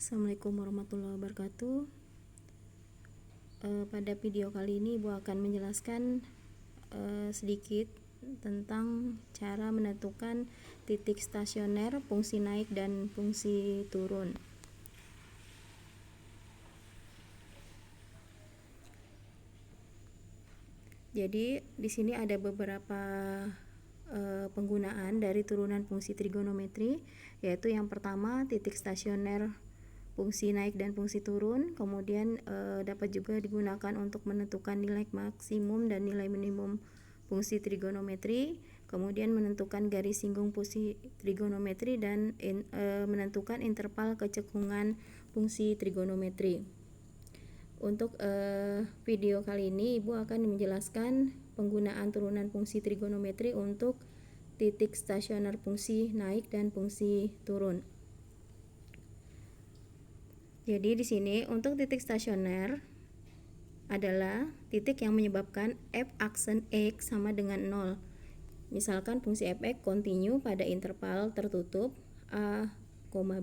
Assalamualaikum warahmatullahi wabarakatuh. Pada video kali ini Ibu akan menjelaskan sedikit tentang cara menentukan titik stasioner, fungsi naik dan fungsi turun. Jadi di sini ada beberapa penggunaan dari turunan fungsi trigonometri, yaitu yang pertama titik stasioner, fungsi naik dan fungsi turun. Kemudian dapat juga digunakan untuk menentukan nilai maksimum dan nilai minimum fungsi trigonometri, kemudian menentukan garis singgung fungsi trigonometri dan menentukan interval kecekungan fungsi trigonometri. Untuk video kali ini Ibu akan menjelaskan penggunaan turunan fungsi trigonometri untuk titik stasioner fungsi naik dan fungsi turun. Jadi di sini untuk titik stasioner adalah titik yang menyebabkan f aksen x sama dengan 0. Misalkan fungsi fx kontinu pada interval tertutup a,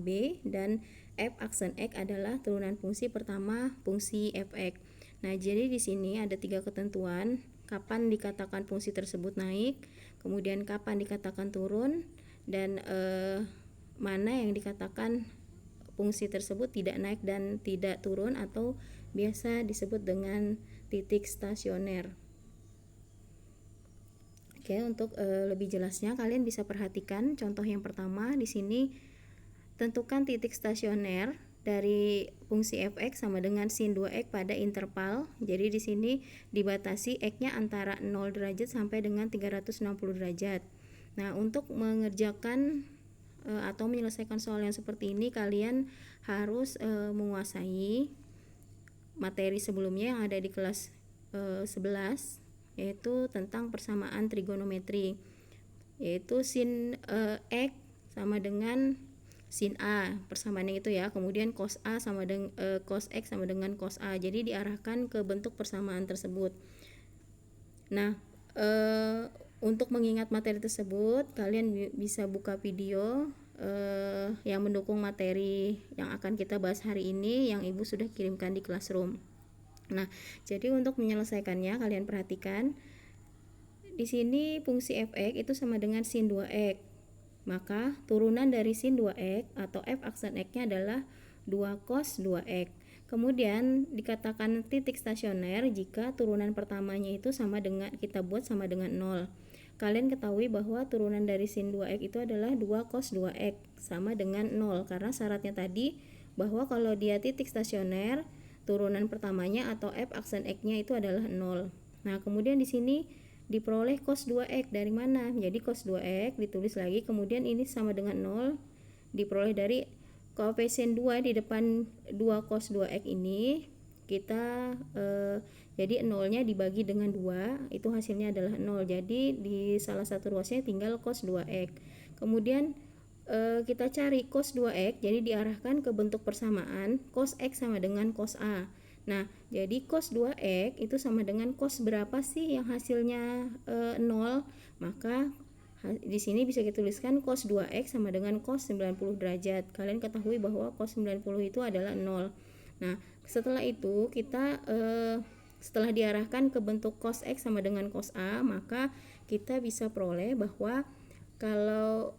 b, dan f aksen x adalah turunan fungsi pertama fungsi fx. Nah, jadi di sini ada 3 ketentuan, kapan dikatakan fungsi tersebut naik, kemudian kapan dikatakan turun, dan mana yang dikatakan fungsi tersebut tidak naik dan tidak turun atau biasa disebut dengan titik stasioner. Oke, untuk lebih jelasnya kalian bisa perhatikan contoh yang pertama di sini. Tentukan titik stasioner dari fungsi fx sama dengan sin 2x pada interval. Jadi di sini dibatasi x-nya antara 0 derajat sampai dengan 360 derajat. Nah, untuk mengerjakan atau menyelesaikan soal yang seperti ini, kalian harus menguasai materi sebelumnya yang ada di kelas 11, yaitu tentang persamaan trigonometri, yaitu sin x sama dengan sin A, persamaannya itu ya. Kemudian cos A sama dengan cos X sama dengan cos A. Jadi diarahkan ke bentuk persamaan tersebut. Nah, untuk mengingat materi tersebut, kalian bisa buka video yang mendukung materi yang akan kita bahas hari ini yang Ibu sudah kirimkan di Classroom. Nah, jadi untuk menyelesaikannya kalian perhatikan di sini fungsi fx itu sama dengan sin 2x. Maka turunan dari sin 2x atau f aksen x-nya adalah 2 cos 2x. Kemudian dikatakan titik stasioner jika turunan pertamanya itu sama dengan, kita buat sama dengan 0. Kalian ketahui bahwa turunan dari sin 2x itu adalah 2 cos 2x sama dengan 0, karena syaratnya tadi bahwa kalau dia titik stasioner, turunan pertamanya atau f aksen x-nya itu adalah 0. Nah, kemudian di sini diperoleh cos 2x dari mana? Jadi cos 2x ditulis lagi, kemudian ini sama dengan 0, diperoleh dari koefisien 2 di depan 2 cos 2x ini. Kita jadi 0-nya dibagi dengan 2, itu hasilnya adalah 0. Jadi di salah satu ruasnya tinggal cos 2x. Kemudian kita cari cos 2x, jadi diarahkan ke bentuk persamaan cos x sama dengan cos A. Nah, jadi cos 2x itu sama dengan cos berapa sih yang hasilnya 0? Maka di sini bisa kita tuliskan cos 2x sama dengan cos 90 derajat. Kalian ketahui bahwa cos 90 itu adalah 0. Nah, setelah itu kita setelah diarahkan ke bentuk cos x sama dengan cos A, maka kita bisa peroleh bahwa kalau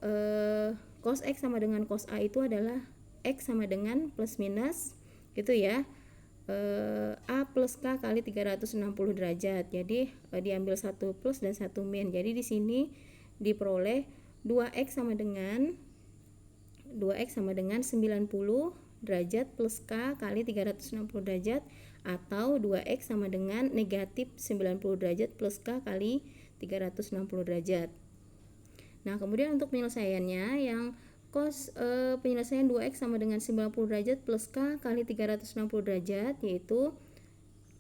cos x sama dengan cos A itu adalah x sama dengan plus minus gitu ya, A plus K kali 360 derajat. Jadi diambil satu plus dan satu min. Jadi di sini diperoleh 2x sama dengan 90 derajat plus K kali 360 derajat, atau 2x sama dengan negatif 90 derajat plus K kali 360 derajat. Nah, kemudian untuk penyelesaiannya yang cos penyelesaian 2x sama dengan 90 derajat plus K kali 360 derajat, yaitu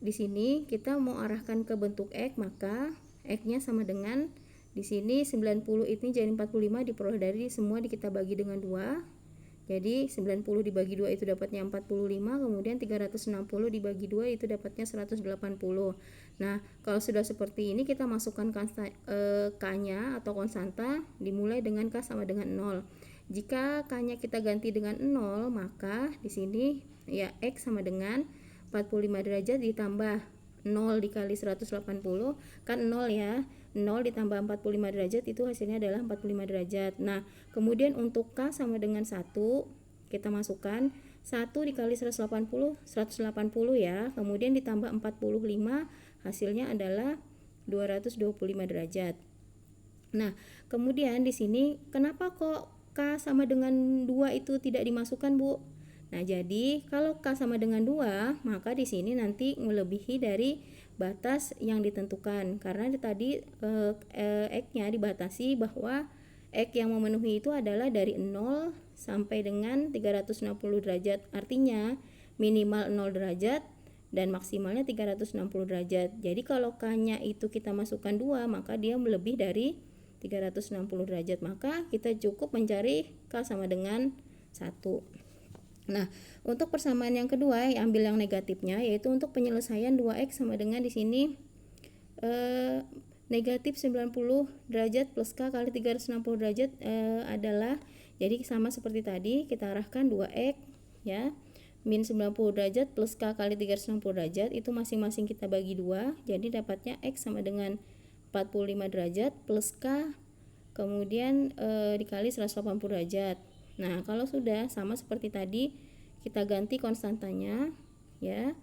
di sini kita mau arahkan ke bentuk X, maka X-nya sama dengan di sini 90 ini jadi 45, diperoleh dari semua kita bagi dengan 2. Jadi 90 dibagi 2 itu dapatnya 45, kemudian 360 dibagi 2 itu dapatnya 180. Nah, kalau sudah seperti ini kita masukkan K-nya atau konstanta dimulai dengan K sama dengan 0. Jika K-nya kita ganti dengan 0, maka di sini ya X sama dengan 45 derajat ditambah 0 dikali 180 kan 0 ya. 0 ditambah 45 derajat itu hasilnya adalah 45 derajat. Nah, kemudian untuk K sama dengan 1, kita masukkan 1 dikali 180 ya. Kemudian ditambah 45, hasilnya adalah 225 derajat. Nah, kemudian di sini kenapa kok K sama dengan 2 itu tidak dimasukkan, Bu? Nah, jadi kalau K sama dengan 2, maka di sini nanti melebihi dari batas yang ditentukan. Karena tadi X-nya dibatasi bahwa X yang memenuhi itu adalah dari 0 sampai dengan 360 derajat. Artinya minimal 0 derajat dan maksimalnya 360 derajat. Jadi kalau K-nya itu kita masukkan 2, maka dia lebih dari 360 derajat. Maka kita cukup mencari K sama dengan 1. Nah, untuk persamaan yang kedua, ambil yang negatifnya, yaitu untuk penyelesaian 2X sama dengan di sini negatif 90 derajat plus K kali 360 derajat adalah, jadi sama seperti tadi, kita arahkan 2X ya, min 90 derajat plus K kali 360 derajat, itu masing-masing kita bagi 2, jadi dapatnya X sama dengan 45 derajat plus K kemudian dikali 180 derajat. Nah, kalau sudah sama seperti tadi, kita ganti konstantanya ya.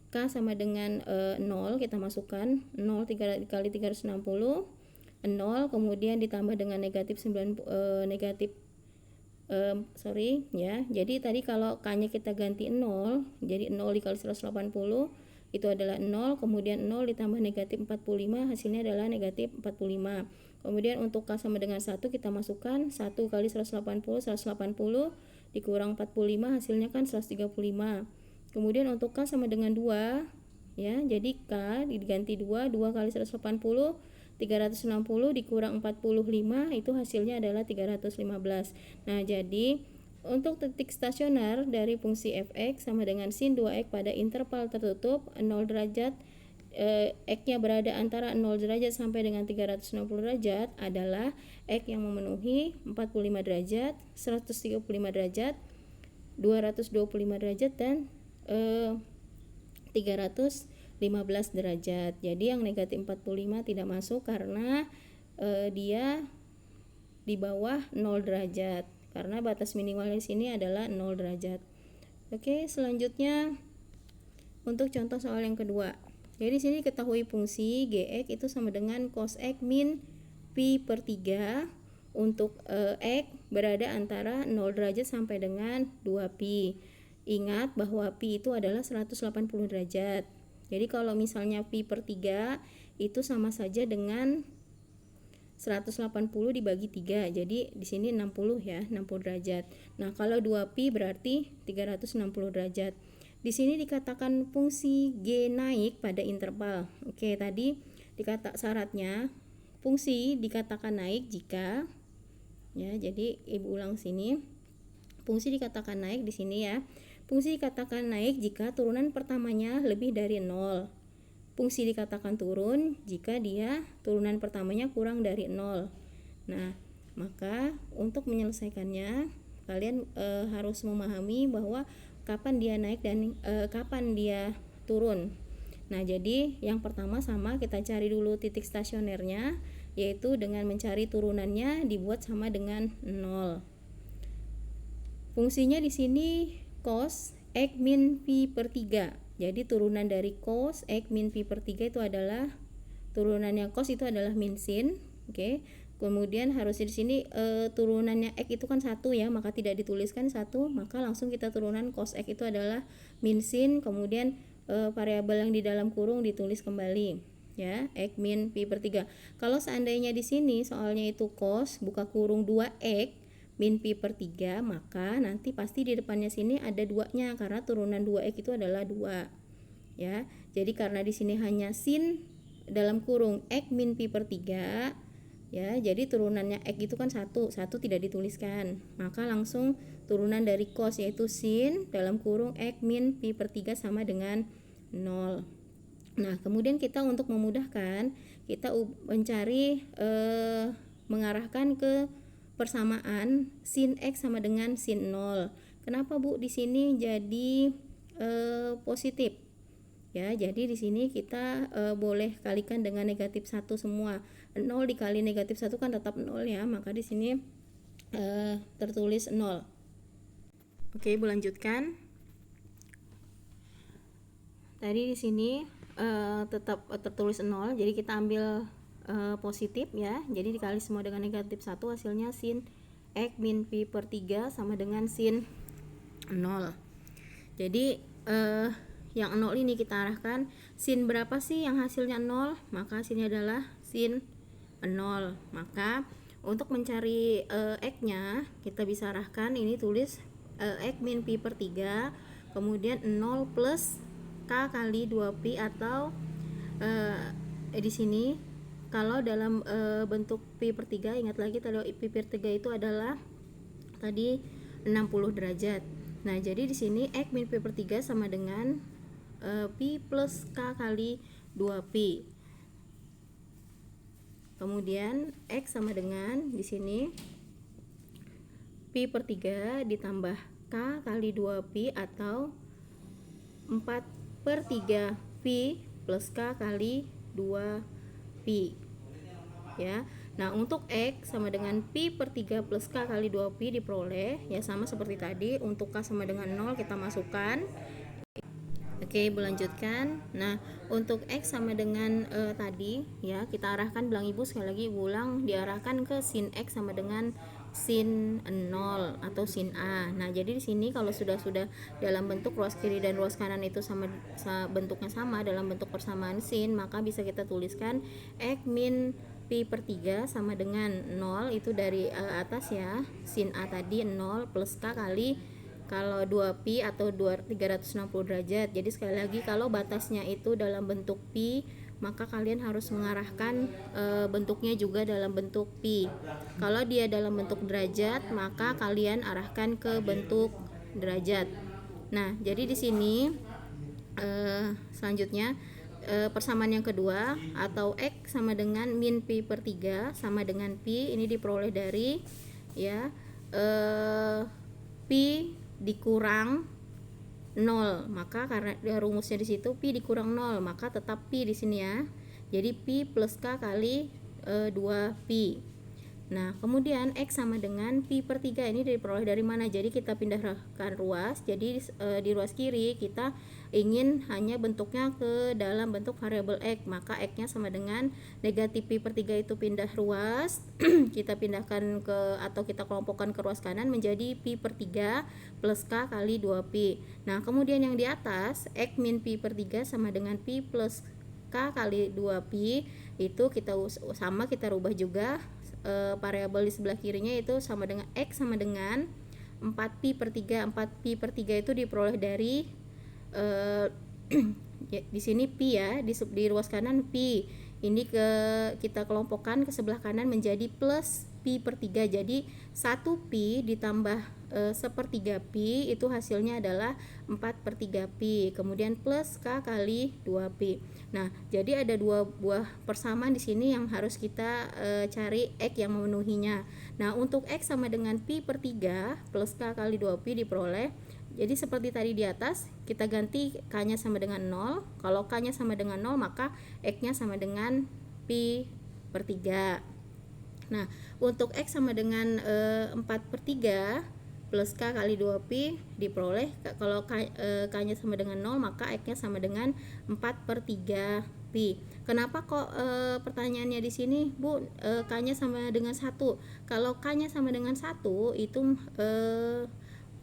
K sama dengan 0, kita masukkan 0 kali 360, 0 kemudian ditambah dengan negatif 9 ya. Jadi tadi kalau K-nya kita ganti 0, jadi 0 dikali 180 itu adalah 0, kemudian 0 ditambah negatif 45, hasilnya adalah negatif 45. Kemudian untuk K sama dengan 1, kita masukkan 1 kali 180 dikurang 45, hasilnya kan 135. Kemudian untuk K sama dengan 2 ya, jadi K diganti 2 kali 180 360 dikurang 45, itu hasilnya adalah 315. Nah, jadi untuk titik stasioner dari fungsi f(x) sama dengan sin 2x pada interval tertutup 0 derajat, X-nya berada antara 0 derajat sampai dengan 360 derajat adalah X yang memenuhi 45 derajat, 135 derajat, 225 derajat, dan 315 derajat. Jadi yang negatif 45 tidak masuk karena dia di bawah 0 derajat. Karena batas minimal di sini adalah 0 derajat. Oke, selanjutnya untuk contoh soal yang kedua. Jadi sini ketahui fungsi gx itu sama dengan cos x min pi per 3 untuk x berada antara 0 derajat sampai dengan 2pi. Ingat bahwa pi itu adalah 180 derajat. Jadi kalau misalnya pi per 3 itu sama saja dengan 180 dibagi 3. Jadi di sini 60 ya, 60 derajat. Nah, kalau 2pi berarti 360 derajat. Di sini dikatakan fungsi G naik pada interval. Oke, tadi syaratnya fungsi dikatakan naik jika ya, jadi Ibu ulang sini. Fungsi dikatakan naik di sini ya. Fungsi dikatakan naik jika turunan pertamanya lebih dari 0. Fungsi dikatakan turun jika dia turunan pertamanya kurang dari 0. Nah, maka untuk menyelesaikannya kalian harus memahami bahwa kapan dia naik dan kapan dia turun. Nah, jadi yang pertama sama kita cari dulu titik stasionernya, yaitu dengan mencari turunannya dibuat sama dengan 0. Fungsinya di sini cos x min pi per 3. Jadi turunan dari cos x min pi per 3 itu adalah turunannya cos itu adalah min sin. Oke. Kemudian harus di sini turunannya x itu kan 1 ya, maka tidak dituliskan 1, maka langsung kita turunan cos x itu adalah min sin, kemudian variabel yang di dalam kurung ditulis kembali ya, x min pi per 3. Kalau seandainya di sini soalnya itu cos buka kurung 2x min pi per 3, maka nanti pasti di depannya sini ada 2-nya karena turunan 2x itu adalah 2 ya. Jadi karena di sini hanya sin dalam kurung x min pi per 3 ya, jadi turunannya x itu kan 1 tidak dituliskan, maka langsung turunan dari cos yaitu sin dalam kurung x min pi per 3 sama dengan 0. Nah, kemudian kita untuk memudahkan kita mencari mengarahkan ke persamaan sin X sama dengan sin 0. Kenapa Bu di sini jadi positif? Ya, jadi di sini kita boleh kalikan dengan negatif 1 semua. 0 dikali negatif 1 kan tetap 0 ya, maka di sini tertulis 0. Oke, Bu lanjutkan. Tadi di sini tetap tertulis 0, jadi kita ambil positif ya. Jadi dikali semua dengan negatif 1, hasilnya sin X min pi per 3 sama dengan sin 0. Jadi yang 0 ini kita arahkan sin berapa sih yang hasilnya 0? Maka hasilnya adalah sin 0. Maka untuk mencari X-nya kita bisa arahkan ini, tulis X min pi per 3 kemudian 0 plus K kali 2pi, atau di sini kalau dalam bentuk pi per 3, ingat lagi tadi pi per 3 itu adalah tadi 60 derajat. Nah, jadi di sini X min pi per 3 sama dengan pi plus K kali 2pi. Kemudian X sama dengan di sini pi per 3 ditambah K kali 2pi, atau 4 per 3 pi plus K kali 2pi ya. Nah, untuk X sama dengan pi per 3 plus K kali 2pi diperoleh ya, sama seperti tadi. Untuk K sama dengan 0 kita masukkan. Oke, lanjutkan. Nah, untuk X sama dengan tadi ya, kita arahkan, bilang Ibu sekali lagi, ulang, diarahkan ke sin X sama dengan sin 0 atau sin A. Nah, jadi di sini kalau sudah dalam bentuk ruas kiri dan ruas kanan itu bentuknya sama dalam bentuk persamaan sin, maka bisa kita tuliskan X min pi per 3 sama dengan 0, itu dari atas ya, sin A tadi 0 plus K kali kalau 2pi atau 360 derajat. Jadi sekali lagi, kalau batasnya itu dalam bentuk pi, maka kalian harus mengarahkan bentuknya juga dalam bentuk pi. Kalau dia dalam bentuk derajat, maka kalian arahkan ke bentuk derajat. Nah, jadi di sini selanjutnya persamaan yang kedua, atau X sama dengan min pi per 3 sama dengan pi, ini diperoleh dari ya pi dikurang 0, maka karena rumusnya di situ pi dikurang 0, maka tetap pi di sini ya. Jadi pi plus K kali 2pi. Nah, kemudian X sama dengan pi per 3 ini diperoleh dari mana? Jadi kita pindahkan ruas. Jadi di ruas kiri kita ingin hanya bentuknya ke dalam bentuk variabel X, maka X-nya sama dengan negatif pi per 3 itu pindah ruas. Kita pindahkan ke, atau kita kelompokkan ke ruas kanan menjadi pi per 3 plus K kali 2pi. Nah, kemudian yang di atas X min pi per 3 sama dengan pi plus K kali 2pi, itu kita rubah juga variabel di sebelah kirinya, itu sama dengan X sama dengan 4pi per 3. 4pi per 3 itu diperoleh dari di sini pi ya, di ruas kanan pi. Ini kita kelompokkan ke sebelah kanan menjadi plus pi per 3. Jadi 1pi ditambah sepertiga pi itu hasilnya adalah 4 per 3 pi. Kemudian plus K kali 2pi. Nah, jadi ada dua buah persamaan di sini yang harus kita cari X yang memenuhinya. Nah, untuk X sama dengan pi per 3 plus K kali 2pi diperoleh. Jadi seperti tadi di atas, kita ganti K-nya sama dengan 0. Kalau K-nya sama dengan 0, maka X-nya sama dengan pi per 3. Nah, untuk X sama dengan 4 per 3 plus K kali 2pi diperoleh. Kalau K-nya sama dengan 0, maka X-nya sama dengan 4 per 3 pi. Kenapa kok pertanyaannya di sini, Bu, K-nya sama dengan 1? Kalau K-nya sama dengan 1, itu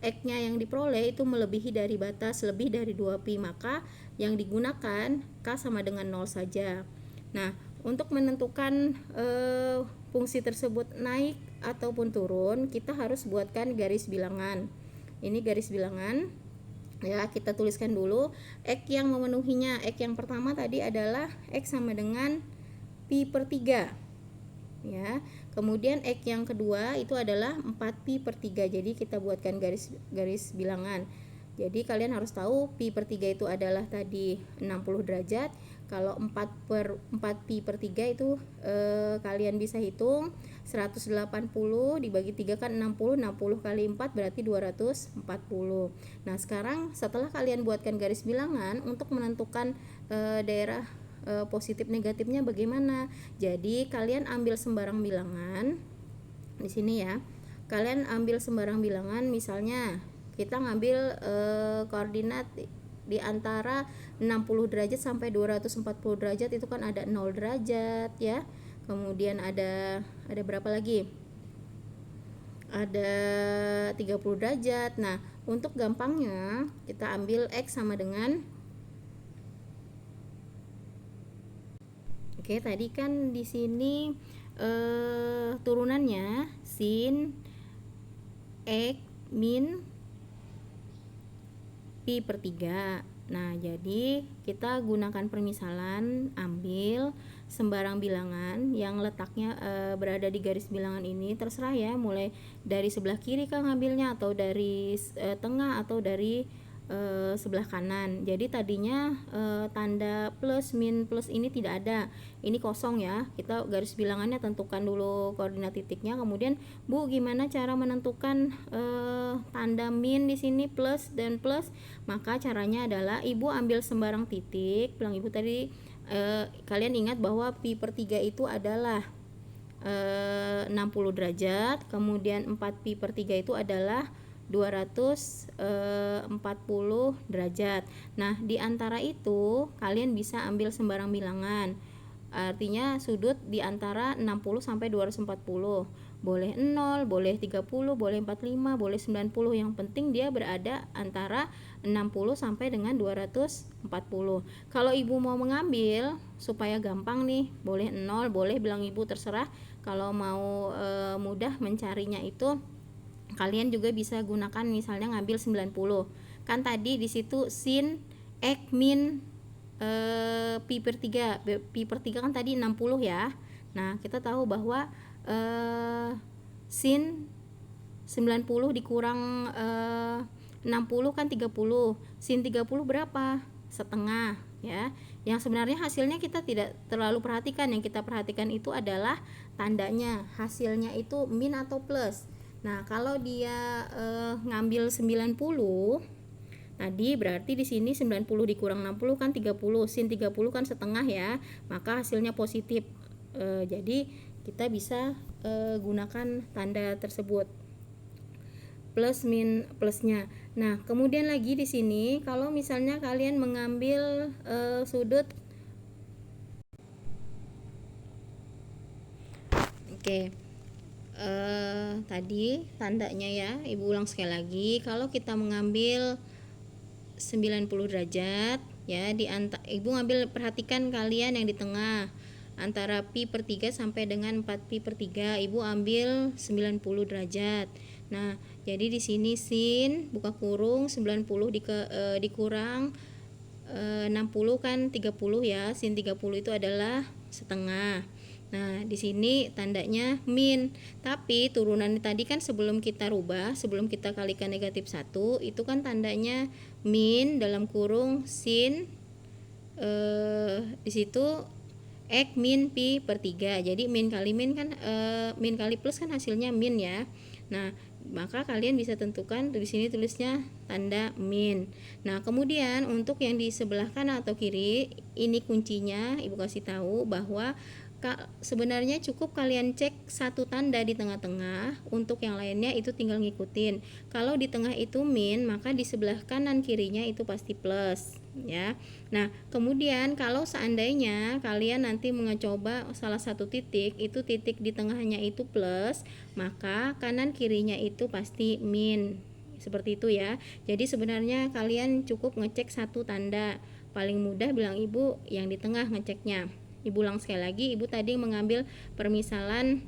X-nya yang diperoleh itu melebihi dari batas lebih dari 2pi, maka yang digunakan K sama dengan 0 saja. Nah, untuk menentukan fungsi tersebut naik ataupun turun, kita harus buatkan garis bilangan. Ini garis bilangan ya, kita tuliskan dulu X yang memenuhinya. X yang pertama tadi adalah X sama dengan pi per 3 ya. Kemudian X yang kedua itu adalah 4pi per 3. Jadi kita buatkan garis bilangan. Jadi kalian harus tahu pi per 3 itu adalah tadi 60 derajat. Kalau 4 pi per 3 itu kalian bisa hitung 180 dibagi 3 kan 60 kali 4 berarti 240. Nah sekarang setelah kalian buatkan garis bilangan untuk menentukan daerah positif negatifnya bagaimana. Jadi kalian ambil sembarang bilangan di sini ya. Kalian ambil sembarang bilangan, misalnya kita ngambil koordinat di antara 60 derajat sampai 240 derajat, itu kan ada 0 derajat ya. Kemudian ada berapa lagi? Ada 30 derajat. Nah, untuk gampangnya kita ambil X sama dengan Oke, tadi kan di sini turunannya sin X min pi per 3. Nah, jadi kita gunakan permisalan, ambil sembarang bilangan yang letaknya berada di garis bilangan ini, terserah ya, mulai dari sebelah kiri kan ngambilnya, atau dari tengah, atau dari sebelah kanan. Jadi tadinya tanda plus min plus ini tidak ada, ini kosong ya. Kita garis bilangannya tentukan dulu koordinat titiknya, kemudian Bu gimana cara menentukan tanda min di sini plus dan plus? Maka caranya adalah Ibu ambil sembarang titik. Bilang Ibu tadi kalian ingat bahwa pi per 3 itu adalah 60 derajat, kemudian 4 pi per 3 itu adalah 240 derajat. Nah, di antara itu kalian bisa ambil sembarang bilangan. Artinya sudut di antara 60 sampai 240. Boleh 0, boleh 30, boleh 45, boleh 90. Yang penting dia berada antara 60 sampai dengan 240. Kalau Ibu mau mengambil supaya gampang nih, boleh 0, boleh bilang Ibu terserah. Kalau mau mudah mencarinya itu kalian juga bisa gunakan, misalnya ngambil 90. Kan tadi di situ sin X min pi per 3. Pi per 3 kan tadi 60 ya. Nah, kita tahu bahwa sin 90 dikurang 60 kan 30. Sin 30 berapa? Setengah ya. Yang sebenarnya hasilnya kita tidak terlalu perhatikan. Yang kita perhatikan itu adalah tandanya. Hasilnya itu min atau plus. Nah, kalau dia ngambil 90 tadi, berarti di sini 90 dikurang 60 kan 30. Sin 30 kan setengah ya. Maka hasilnya positif. Jadi kita bisa gunakan tanda tersebut. Plus min plusnya. Nah, kemudian lagi di sini kalau misalnya kalian mengambil sudut tadi tandanya ya, Ibu ulang sekali lagi. Kalau kita mengambil 90 derajat ya, Ibu ngambil, perhatikan kalian yang di tengah antara pi per 3 sampai dengan 4 pi per 3, Ibu ambil 90 derajat. Nah, jadi di sini sin buka kurung 90 dikurang 60 kan 30 ya. Sin 30 itu adalah setengah. Nah, di sini tandanya min. Tapi turunan tadi kan sebelum kita rubah, sebelum kita kalikan negatif 1, itu kan tandanya min dalam kurung sin di situ X min pi per 3. Jadi min kali min kan min kali plus kan hasilnya min ya. Nah, maka kalian bisa tentukan di sini tulisnya tanda min. Nah, kemudian untuk yang di sebelah kanan atau kiri, ini kuncinya Ibu kasih tahu bahwa sebenarnya cukup kalian cek satu tanda di tengah-tengah, untuk yang lainnya itu tinggal ngikutin. Kalau di tengah itu min, maka di sebelah kanan kirinya itu pasti plus ya. Nah, kemudian kalau seandainya kalian nanti mencoba salah satu titik, itu titik di tengahnya itu plus, maka kanan kirinya itu pasti min. Seperti itu ya. Jadi sebenarnya kalian cukup ngecek satu tanda. Paling mudah bilang Ibu yang di tengah ngeceknya. Ibu ulang sekali lagi, Ibu tadi mengambil permisalan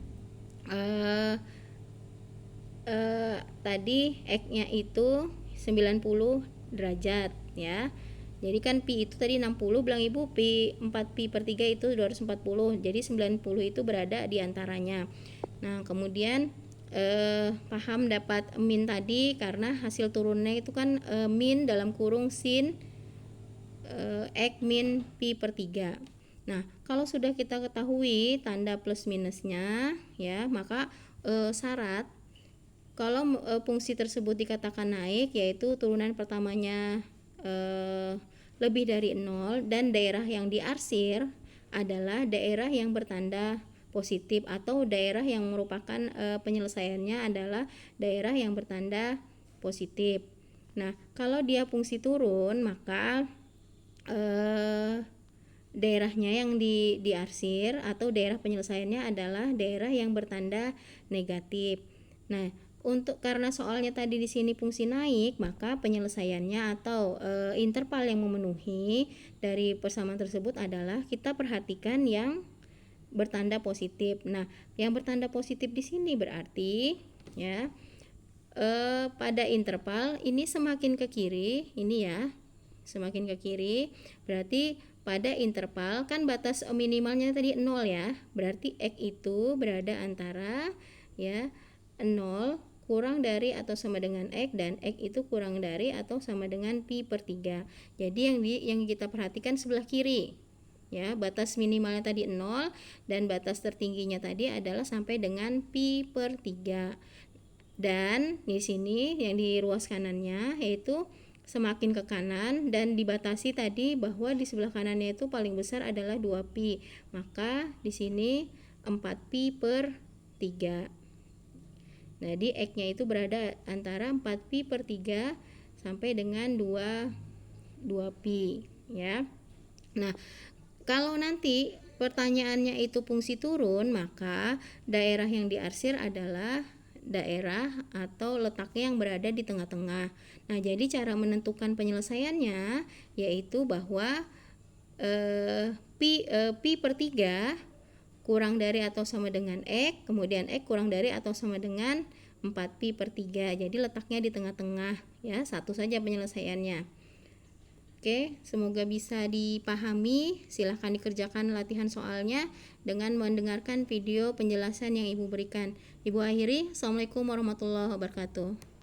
tadi X-nya itu 90 derajat ya. Jadi kan pi itu tadi 60, bilang Ibu 4 pi per 3 itu 240. Jadi 90 itu berada di antaranya. Nah, kemudian paham dapat min tadi karena hasil turunnya itu kan min dalam kurung sin X min pi per 3. Nah, kalau sudah kita ketahui tanda plus minusnya ya, maka syarat kalau fungsi tersebut dikatakan naik yaitu turunan pertamanya lebih dari 0 dan daerah yang diarsir adalah daerah yang bertanda positif atau daerah yang merupakan penyelesaiannya adalah daerah yang bertanda positif. Nah, kalau dia fungsi turun maka daerahnya yang diarsir atau daerah penyelesaiannya adalah daerah yang bertanda negatif. Nah, karena soalnya tadi di sini fungsi naik, maka penyelesaiannya atau interval yang memenuhi dari persamaan tersebut adalah kita perhatikan yang bertanda positif. Nah, yang bertanda positif di sini berarti ya pada interval ini semakin ke kiri, ini ya, semakin ke kiri, berarti pada interval kan batas minimalnya tadi 0 ya, berarti X itu berada antara ya 0 kurang dari atau sama dengan X dan X itu kurang dari atau sama dengan pi per 3. Jadi yang kita perhatikan sebelah kiri ya, batas minimalnya tadi 0 dan batas tertingginya tadi adalah sampai dengan pi per 3. Dan di sini yang di ruas kanannya yaitu semakin ke kanan dan dibatasi tadi bahwa di sebelah kanannya itu paling besar adalah 2pi. Maka di sini 4pi per 3. Jadi X-nya itu berada antara 4pi per 3 sampai dengan 2pi ya. Nah, kalau nanti pertanyaannya itu fungsi turun, maka daerah yang diarsir adalah daerah atau letaknya yang berada di tengah-tengah. Nah, jadi cara menentukan penyelesaiannya yaitu bahwa pi per 3 kurang dari atau sama dengan X, kemudian X kurang dari atau sama dengan 4pi per 3. Jadi letaknya di tengah-tengah ya, satu saja penyelesaiannya. Oke, semoga bisa dipahami. Silahkan dikerjakan latihan soalnya dengan mendengarkan video penjelasan yang Ibu berikan. Ibu akhiri, Assalamualaikum warahmatullahi wabarakatuh.